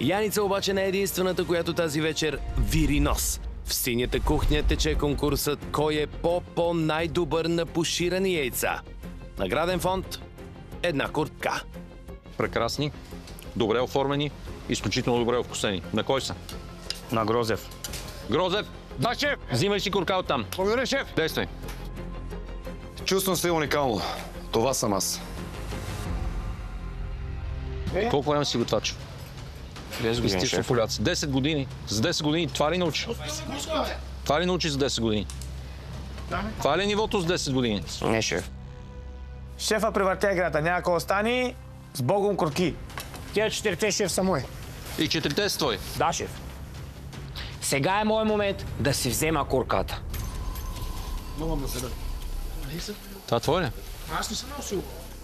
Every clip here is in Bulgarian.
Яница обаче не е единствената, която тази вечер вири нос. В синята кухня тече конкурсът кой е най-добър на пуширани яйца. Награден фонд – една куртка. Прекрасни, добре оформени, изключително добре овкусени. На кой са? На Грозев. Грозев! Да, шеф! Взимай си курка оттам. Благодаря, шеф! Действай. Чувствам се уникално. Това съм аз. Колко време си готвач? 10 години, Изтича шеф. поляци. 10 години. За 10 години това ли научи? Това ли научи за 10 години? Това ли е нивото с 10 години? Не, шеф. Шефа превъртя играта. Няма какво остани. С Богом курки. Тия 4 шеф са мои. И 4 са твои. Да, шеф. Сега е моят момент да си взема курката. Това твой ли?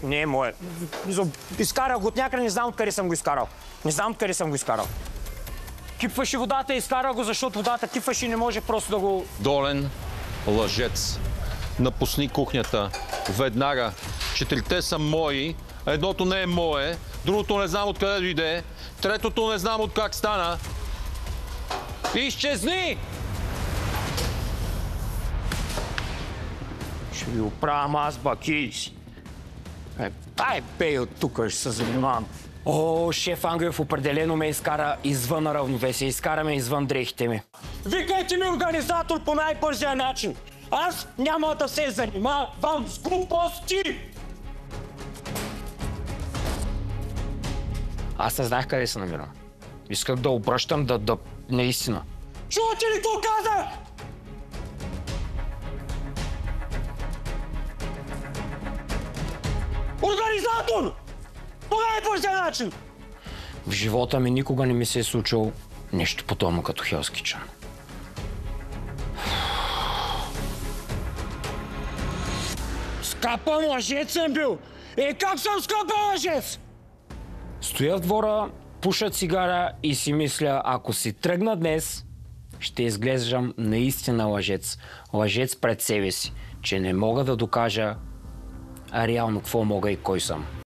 Не е моят. Изкарах го от някъде, не знам откъде съм го изкарал. Не знам откъде съм го изкарал. Кипваше водата, изкарах го, защото водата кипваше и не може просто да го... Долен лъжец. Напусни кухнята. Веднага. 4 са мои. Едното не е мое. Другото не знам откъде дойде. Третото не знам от как стана. Изчезни! Ще ви оправям аз бакич. Ай, бей от тук, ще се занимавам. О, шеф Ангелов определено ме изкара извън равновесие. Изкара ме извън дрехите ми. Викайте ми организатор по най-бързия начин. Аз няма да се занимавам с глупости! Аз не знаех къде се намирам. Исках да обръщам наистина. Чувате ли какво казах? Организатор! По най-бързия начин! В живота ми никога не ми се е случило нещо подобно като Hell's Kitchen. Скапан лъжец съм бил! Как съм скапан лъжец? Стоя в двора, пуша цигара и си мисля, ако си тръгна днес, ще изглеждам наистина лъжец. Лъжец пред себе си, че не мога да докажа реално какво мога и кой съм.